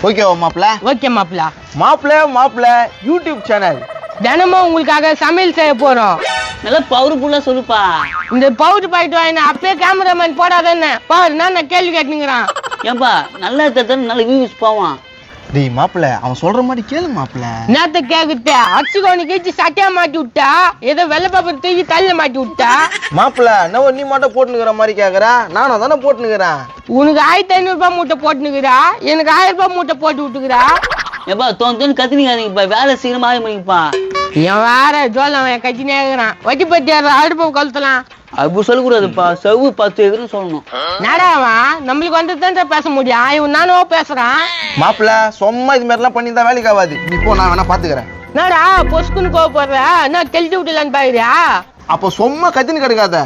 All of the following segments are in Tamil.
ஓகேவா மாப்பிள்ள? ஓகே மாப்பிள்ள. மாப்பிள்ள யூடியூப் சேனல் தினமும் உங்களுக்காக சமையல் செய்ய போறோம். நல்லா பவர்ஃபுல்லா சொல்லுப்பா. இந்த பவுடர் பாயிட்டு வாங்கின அப்பயே கேமராமேன் போடாதானே பாரு நான் கேள்வி கேட்டுங்கிறான். ஏன்பா நல்லா தத்தன நல்ல வியூஸ் போவான். டேய் மாப்பிள்ள அவன் சொல்ற மாதிரி கேளு மாப்பிள்ள. நேத்த கேக்குது அரிசிகோணி கீச்சு சட்டையா மாட்டி விட்டா ஏதோ வெள்ளை பேப்பர் தூக்கி தள்ள மாட்டி விட்டா. மாப்பிள்ள என்ன நீ மட்டும் போட்டுனுக்கிற மாதிரி கேக்குற? நானும் தானே போட்டுனுக்கிறேன். உனக்கு 1500 ரூபாய் மூட்டை போட்டுனுக்குறா, எனக்கு 1000 ரூபாய் மூட்டை போட்டு விட்டுக்கிறா. ஏப்பா தோன்னு கத்தினிக்காதீங்கப்பா, வேலை சீக்கிரமா ஆரம்பிங்கப்பா. என் வேற ஜோலம் என் கட்சினே இருக்கிறான். வட்டி பத்தி அடுப்பை கழுத்தலாம் அப்படி சொல்லக்கூடாதுப்பா, செவ்வு 10 எதுன்னு சொல்லணும். நடாவா நம்மளுக்கு வந்து தான் பேச முடியும். இவன் நானும் பேசுறான். மாப்பிள்ள சும்மா இது மாதிரிலாம் பண்ணி தான் வேலைக்கு ஆகாது. நீ போ, நான் வேணா பாத்துக்கிறேன். நாடா பொசுக்குன்னு கோவப்படுற நான் தெளிச்சு விடலான்னு பாக்குறியா? அப்போ சும்மா கத்தின்னு கிடக்காத.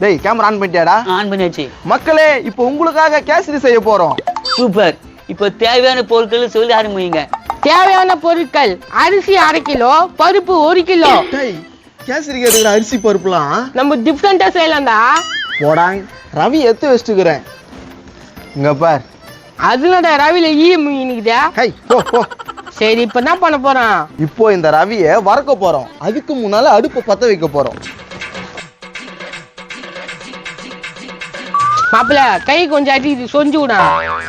டேய் கேமரா ஆன் பண்ணிட்டியாடா? ஆன் பண்ணியாச்சு. மக்களே இப்போ உங்களுக்காக கேசரி செய்ய போறோம். சூப்பர். இப்போ தேவையான பொருட்கள் சொல்லி ஆரம்பிங்க. தேவையான பொருட்கள் அரிசி 1/2 கிலோ, பருப்பு 1 கிலோ. டேய் கேசரிக்கு எடுக்கிற அரிசி பருப்புலாம் நம்ம டிஃப்ரெண்டா செய்யலாம்டா. போடாங் ரவி எடுத்து வச்சுக்கிறேன். இங்க பார். அதுலடா ரவில முங்கினுக்குதா. ஹை போ போ. சரி இப்ப என்ன பண்ண போறோம்? இப்போ இந்த ரவியை வறுக்க போறோம். அதுக்கு முன்னால அடுப்பு பத்த வைக்க போறோம். மாப்பிள்ள கை கொஞ்சம் அடிக்குது சொஞ்சு விடா.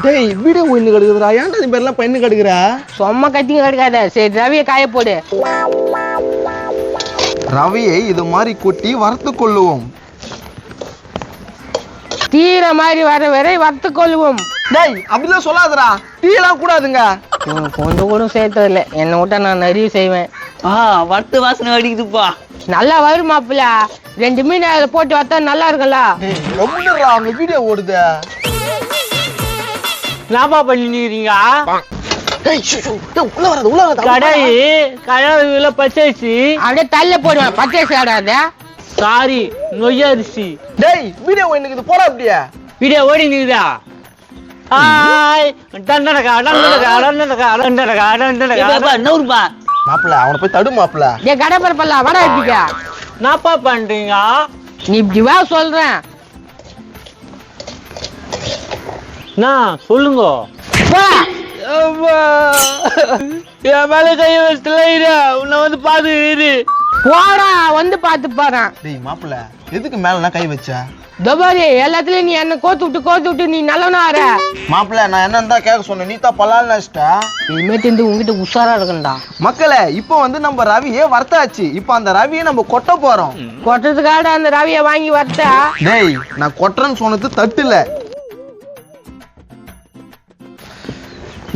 டேய் வீடியோ ஒண்ணு கெடுக்குதுடா. ஏன்டா இந்த பேர்லாம் பெண்ணு கெடுக்குற? சும்மா கத்திங்க கெடுக்காத. சரி ரவியை காய போடு. ரவியை இது மாதிரி கொட்டி வறுத்து கொள்ளுவோம். தீர மாதிரி வர வரை வறுத்து கொள்வோம். டேய் அப்படிலாம் சொல்லாதடா. டீலாம் கூடாதுங்க. கொஞ்சம் கூட சேர்த்தது இல்லை. என்னை விட்டா நான் நிறைய செய்வேன். வறுத்த வாசனை அடிக்குதுப்பா. நல்லா வரும் மாப்பிள்ள. 2 மீன் அதில் போட்டு வத்தா நல்லா இருக்குல்ல. அவங்க வீடியோ ஓடுது. என்னப்பா பண்ணிக்கிறீங்க? கடாயில பச்சரிசி அப்படியே தள்ள போடுவேன். பச்சரிசி ஆடாத. சாரி நொய்யரிசி. டேய் வீடியோ எனக்கு இது போட அப்படியே. வீடியோ ஓடி நிக்குதா? மாப்பிள்ள அவனை போய் தடு மாப்பிள்ள. என் கடை பரப்பல்ல வட எடுத்துக்க. என்னப்பா பண்றீங்க? நீ இப்படி வா சொல்றேன். சொல்லுங்க. என் மேல கை வச்சுல உன்னை வந்து பாத்து போடா வந்து பாத்து போறான். டேய் மாப்பிள்ள எதுக்கு மேல கை வச்ச? தபாரி எல்லாத்துலயும் நீ என்ன கோத்து விட்டு நீ நல்லவனா ஆற. மாப்பிள்ள நான் என்னன்னு கேட்க சொன்னேன். நீ தான் பலால் நினைச்சிட்டா. இனிமேட்டு இருந்து உங்ககிட்ட உஷாரா இருக்கண்டா. மக்களே இப்போ வந்து நம்ம ரவியை வறுத்தாச்சு. இப்போ அந்த ரவியை நம்ம கொட்ட போறோம். கொட்டதுக்காக அந்த ரவியை வாங்கி வறுத்தா. டேய் நான் கொட்டுறேன்னு சொன்னது தட்டுல.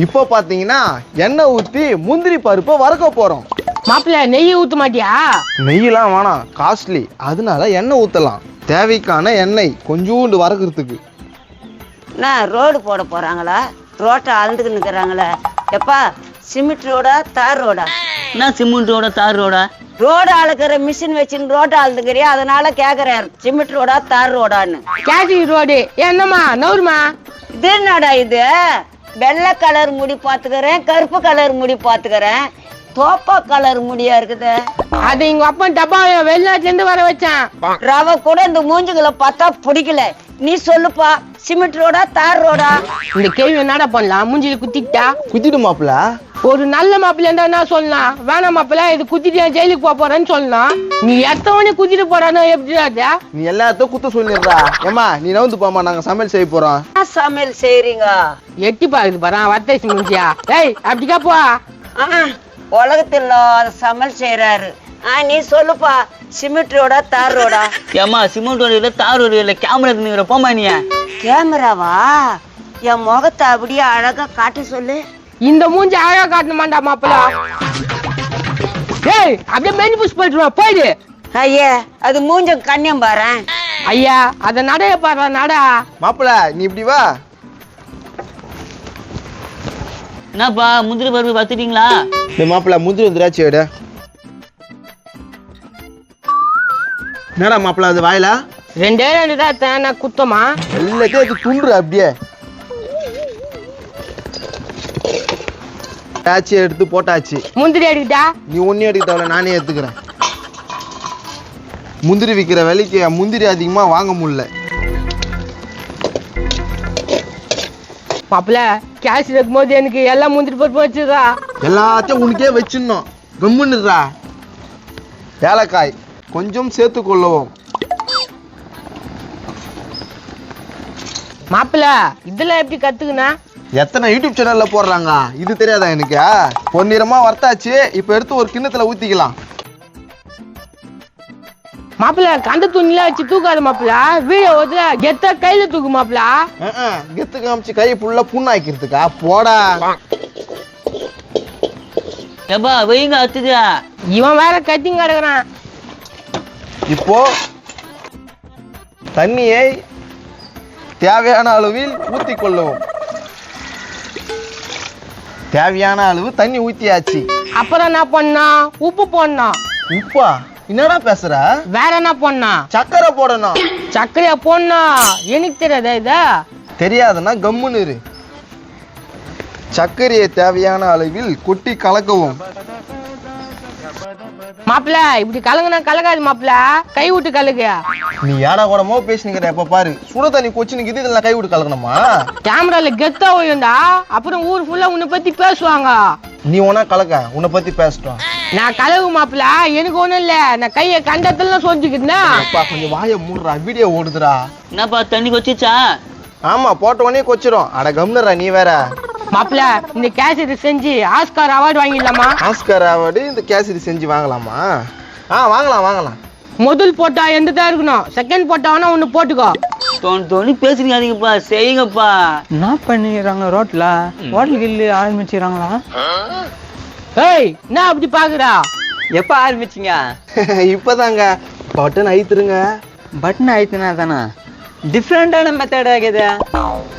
இப்போ பாத்தீங்கன்னா எண்ணெய் ஊத்தி முந்திரி பருப்பை வறுக்க போறோம். மாப்பிள்ள நெய் ஊத்த மாட்டியா? நெய்யெல்லாம் வேணாம், காஸ்ட்லி. அதனால எண்ணெய் ஊத்தலாம். தேவைக்கான எண்ணெய் கொஞ்சோண்டு வறுக்கிறதுக்கு. ரோடு போட போறாங்களா? ரோட்டை அழுதுக்கு நிக்கிறாங்களே. எப்பா சிமெண்ட் ரோடா தார் ரோடா? என்ன சிமெண்ட் ரோடா தார் ரோடா? ரோடு அழுக்கிற மிஷின் வச்சுன்னு ரோட்டை அழுதுக்கிறியா? அதனால கேக்குறேன் சிமெண்ட் ரோடா தார் ரோடான்னு. கேசி ரோடு என்னம்மா நவுருமா? இது என்னடா இது? வெள்ளை கலர் முடி பாத்துக்கிறேன், கருப்பு கலர் முடி பாத்துக்கிறேன், தோப்பா கலர் முடியா இருக்குது. அது எங்க அப்பா டப்பா வெளிநாட்டுல இருந்து வர வச்சான். ரவை கூட இந்த மூஞ்சுகளை பார்த்தா பிடிக்கல. நீ சொல்லுப்பா சிமெண்ட் ரோடா தார் ரோடா? இந்த கேள்வி என்னடா பண்ணலாம்? மூஞ்சில குத்திட்டா குத்திட்டு மாப்பிள்ள. ஒரு நல்ல மாப்பிள்ள இருந்தா என்ன சொல்லலாம்? வேணாம் மாப்பிள்ள இது குத்திட்டு ஜெயிலுக்கு போறேன்னு சொல்லலாம். நீ எத்தவனே குத்திட்டு போறானோ எப்படிடா? நீ எல்லாத்தையும் குத்த சொல்லிடுறா. ஏமா நீ நவுந்து போமா, நாங்க சமையல் செய்ய போறோம். சமையல் செய்றீங்க? எட்டி பாக்குது பாரு வத்தேசி முடிஞ்சியா? ஏய் அப்படிக்கா போ. உலகத்துல சமையல் செய்யறாரு. நீ சொல்லுப்பா சிமெண்ட் ரோடா தார் ரோடா? ஏமா சிமெண்ட் ரோடு இல்ல தார் ரோடு இல்ல, கேமரா எடுத்துக்கிற போமா. நீ கேமராவா? என் முகத்தை அப்படியே அழகா காட்டி சொல்லு. இந்த மூஞ்சி அழகா காட்டணுமாண்டா மாப்பிள்ள. ஏய் அப்படியே மெனி புஷ் பண்ணிடுவா போயிடு. ஐயா அது மூஞ்ச கண்ணியம் பாரு. ஐயா அத நடைய பாரு நடா. மாப்பிள்ள நீ இப்படி வா. என்னப்பா முந்திரி பருப்பு வத்துட்டீங்களா? மாப்பிள்ள முந்திரி திராட்சை எடு. என்னடா மாப்பிள்ள அது வாயிலா? 2 தான் தேன குத்தமா. எல்லாத்தையும் அது துண்டுற அப்படியே. திராட்சை எடுத்து போட்டாச்சு. முந்திரி எடுக்கிட்டா? நீ ஒன்னே எடுக்க தேவையில்ல, நானே எடுத்துக்கிறேன். முந்திரி விற்கிற விலைக்கு முந்திரி அதிகமா வாங்க முடியல. மாப்பிள்ள கேஷ் இருக்கும்போது எனக்கு எல்லாம் முந்திரி பருப்பு வச்சுக்கா. எல்லாத்தையும் உனக்கே வச்சிடணும். கம்முன்னுறா. ஏலக்காய் கொஞ்சம் சேர்த்து கொள்ளவும். மாப்பிள்ள இதெல்லாம் எப்படி கத்துக்கினா? எத்தனை யூடியூப் சேனல்ல போடுறாங்க, இது தெரியாதா எனக்கு? பொன்னிறமா வறுத்தாச்சு, இப்ப எடுத்து ஒரு கிண்ணத்துல ஊத்திக்கலாம். மாப்பிள்ள கந்த துணிலாம் வச்சு தூக்காது மாப்பிள்ள, வீடியோ வந்து கெத்த கையில தூக்கு மாப்பிள்ள. கெத்து காமிச்சு கை ஃபுல்லா புண்ணாக்கிறதுக்கா? போடா. எப்பா வைங்க அத்துதா. இவன் வேற கத்திங்க கிடக்குறான். இப்போ தண்ணியை தேவையான அளவில் ஊத்தி கொள்ளவும். தேவையான அளவு தண்ணி ஊத்தியாச்சு. அப்புறம் என்ன பண்ணா? உப்பு போடணும். உப்பா? என்னடா பேசுற? வேற என்ன பண்ணா? சக்கரை போடணும். சக்கரையா போடணும்? எனக்கு தெரியாதா இதா? தெரியாதுன்னா கம்முன்னு இரு. சர்க்கரையை தேவையான அளவில் கொட்டி கலக்கவும். மாப்பிள்ள இப்படி கலங்குனா கலகாது மாப்பிள்ள, கை விட்டு கலக்கு. நீ ஏடா கூடமோ பேசினுக்கிற. எப்ப பாரு சுட தண்ணி கொச்சினுக்கு இதெல்லாம் கை விட்டு கலக்கணுமா? கேமரால கெத்தா ஓய்யுண்டா, அப்புறம் ஊர் ஃபுல்லா உன்னை பத்தி பேசுவாங்க. நீ ஒன்னா கலக்க, உன்னை பத்தி பேசிட்டோம். நான் கலவு மாப்பிள்ள, எனக்கு ஒண்ணும் இல்ல. நான் கைய கண்டத்துல சொல்லிக்கிட்டா. அப்பா கொஞ்சம் வாயை மூடுறா, வீடியோ ஓடுதுடா. என்னப்பா தண்ணி கொச்சிச்சா? ஆமா போட்ட உடனே கொச்சிரும். அட கம்னுறா நீ வேற. மாப்பிள்ள இந்த கேசரி செஞ்சு ஆஸ்கார் அவார்டு வாங்கிடலாமா? ஆஸ்கர் அவார்டு இந்த கேசரி செஞ்சு வாங்கலாமா? வாங்கலாம் வாங்கலாம். முதல் போட்டா எந்ததான் இருக்கணும், செகண்ட் போட்டாவனா ஒண்ணு போட்டுக்கோ. தோணி பேசுறீங்கப்பா, செய்யுங்கப்பா. என்ன பண்ணிடுறாங்க ரோட்ல? ஹோட்டல் கில்லு ஆரம்பிச்சுறாங்களா? ஏய் என்ன அப்படி பாக்குறா? எப்ப ஆரம்பிச்சிங்க? இப்பதாங்க பட்டன் ஐத்துருங்க. பட்டன் ஆயிடுச்சுனா தானே டிஃப்ரெண்டான மெத்தட் ஆகுது.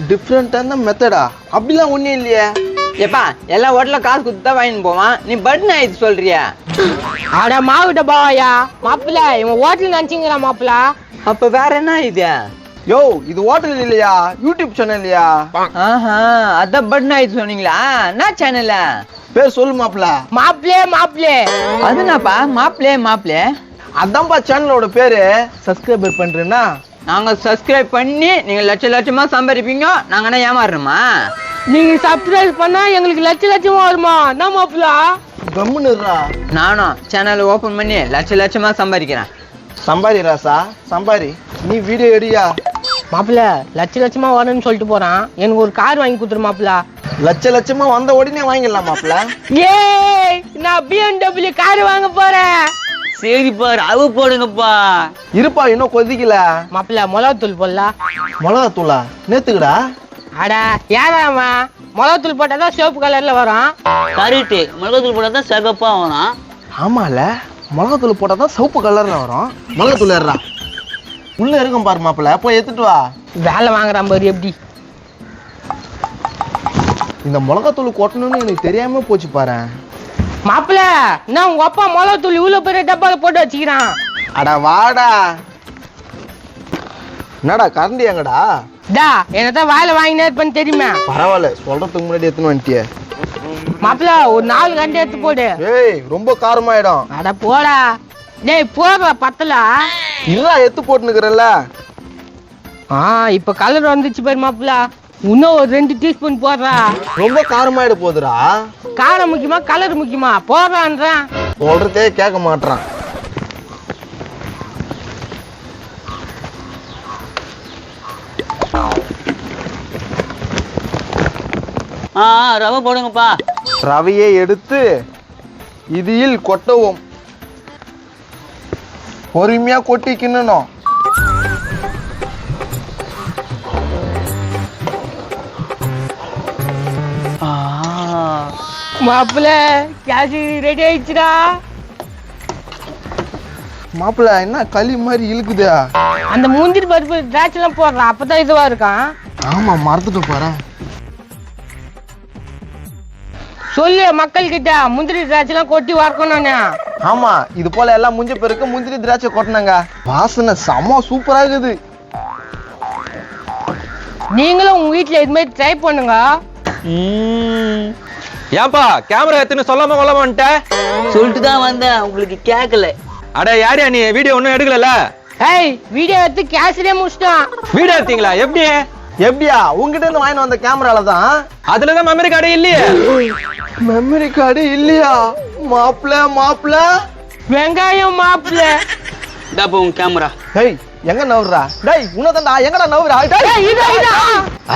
டிஃப்ரெண்டான மெத்தடா? அப்படிலாம் ஒண்ணும் இல்லையே. எப்பா எல்லா ஹோட்டல்ல காசு கொடுத்து தான் வாங்கிட்டு போவான், நீ பட்டன் ஆயிடுச்சு சொல்றியா? அட மாவுட்ட பாவாயா மாப்பிள்ள, இவன் ஹோட்டல் நினைச்சிங்கிறா மாப்பிள்ள. அப்ப வேற என்ன இது? யோ இது ஹோட்டல் இல்லையா, யூடியூப் சேனல் இல்லையா? ஆஹா அதான் பட்டன் ஆயிடுச்சு சொன்னீங்களா? என்ன சேனல்ல பேர் சொல்லு மாப்பிள்ள. மாப்பிளே அதுனாப்பா மாப்பிளே? அதான்ப்பா சேனலோட பேரு. சப்ஸ்கிரைபர் பண்றேன்னா நாங்க சப்ஸ்கிரைப் பண்ணி நீங்க லட்சமா சம்பாதிப்பீங்க, நாங்க என்ன ஏமாறணுமா? நீங்க சப்ஸ்கிரைப் பண்ணா எங்களுக்கு லட்சமா வருமா? என்ன மாப்பிள்ள? கம்முன்னுறா. நானும் சேனல் ஓபன் பண்ணி லட்சமா சம்பாதிக்கிறேன். சம்பாரி ராசா சம்பாரி. நீ வீடியோ எடுயா. மாப்பிள்ள லட்சமா வரணும்னு சொல்லிட்டு போறான், எனக்கு ஒரு கார் வாங்கி கொடுத்துரு மாப்பிள்ள. லட்சமா வந்த உடனே வாங்கிடலாம் மாப்பிள்ள. ஏய் நான் BMW கார் வாங்க போறேன். சரிப்பா ரவை போடுங்கப்பா. இருப்பா இன்னும் கொதிக்கல. மாப்பிள்ள மிளகாத்தூள் போடலாம். மிளகாத்தூளா? நேத்துக்குடா. அட ஏறாமா, மிளகாத்தூள் போட்டாதான் சிவப்பு கலர்ல வரும். கரெக்டு, மிளகாத்தூள் போட்டா தான் சிகப்பா வரும். ஆமால மிளகாத்தூள் போட்டாதான் சிவப்பு கலர்ல வரும். மிளகாத்தூள் ஏறா உள்ள இருக்கும் பாரு மாப்பிள்ள, போய் எடுத்துட்டு வா. வேலை வாங்குறான் பாரு எப்படி. இந்த மிளகாத்தூள் கொட்டணும்னு எனக்கு தெரியாம போச்சு பாரு. மாப்பிள்ள நான் உங்க அப்பா மிளகாத்தூள் இவ்வளவு பெரிய டப்பால போட்டு வச்சுக்கிறான். அட வாடா. என்னடா கரண்டி எங்கடா? டா என்னதான் வேலை வாங்கினே இருப்பேன்னு தெரியுமா? பரவாயில்ல, சொல்றதுக்கு முன்னாடி எடுத்துன்னு வந்துட்டியே. மாப்பிள்ள ஒரு 4 கண்டு எடுத்து போடு. ஏய் ரொம்ப காரமாயிடும். அட போடா. டேய் போடுற பத்தல. இல்ல எடுத்து போட்டுனுக்குறல்ல. இப்ப கலர் வந்துச்சு பாரு மாப்பிள்ள, இன்னும் ஒரு 2 டீஸ்பூன் போடுறா. ரொம்ப காரமாயிட போகுதுடா. காரம் முக்கியமா கலர் முக்கியமா? போடுறான்றேன். சொல்றதே கேட்க மாட்டான். ரவை போடுங்கப்பா. ரவையை எடுத்து இதில் கொட்டவும். பொறுமையா கொட்டி கிண்ணணும். மாப்பிள்ள கேசரி ரெடி ஆயிடுச்சுடா. மாப்பிள்ள என்ன களி மாதிரி இழுக்குது. அந்த முந்திரி பருப்பு திராட்சை எல்லாம் போடுறான், அப்பதான் இதுவா இருக்கான். ஆமா மறந்துட்டு போறேன். சொல்லு மக்கள் கிட்ட முந்திரி திராட்சை எல்லாம் கொட்டி வறக்கணும்னு. ஆமா இது போல எல்லாம் முஞ்ச பிறகு முந்திரி திராட்சை கொட்டினாங்க. வாசனை செம்ம சூப்பரா இருக்குது. நீங்களும் உங்க வீட்டுல இது மாதிரி ட்ரை பண்ணுங்க. ஏன்பா கேமரா எத்தனை சொல்லாம கொள்ளாமட்ட? சொல்லிட்டு தான் வந்தேன், உங்களுக்கு கேட்கல. அட யாரியா நீ? வீடியோ ஒன்னும் எடுக்கல. ஏய் வீடியோ எடுத்து கேசரியே முடிச்சிட்டான். வீடியோ எடுத்தீங்களா? எப்படி? எப்படியா உங்ககிட்ட இருந்து வாங்கிட்டு வந்த கேமரால தான். அதுலதான் மெமரி கார்டு இல்லையே. மெமரி கார்டு இல்லையா? மாப்பிள்ள வெங்காயம் மாப்பிள்ள. இதாப்பா உன் கேமரா. டேய் எங்க நவுறா? டேய் உனதான்டா எங்கடா நவுறா? ஏய், இதா.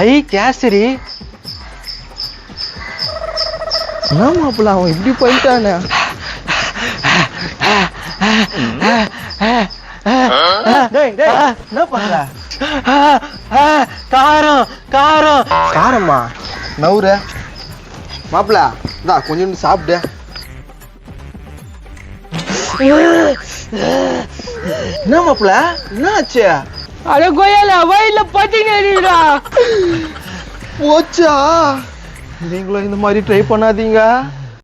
ஐ கேசரி. என்ன மாப்பிள்ள அவன் இப்படி போயிட்டானே? டேய் என்ன பண்ற? காரமா நவுற மாப்பிள்ள இந்தா கொஞ்சம் சாப்பிடு. என்ன மாப்பிள்ள என்ன ஆச்சு? அட கோயால வயல்ல பத்தினீடா. போச்சா? நீங்களும் இந்த மாதிரி ட்ரை பண்ணாதீங்க.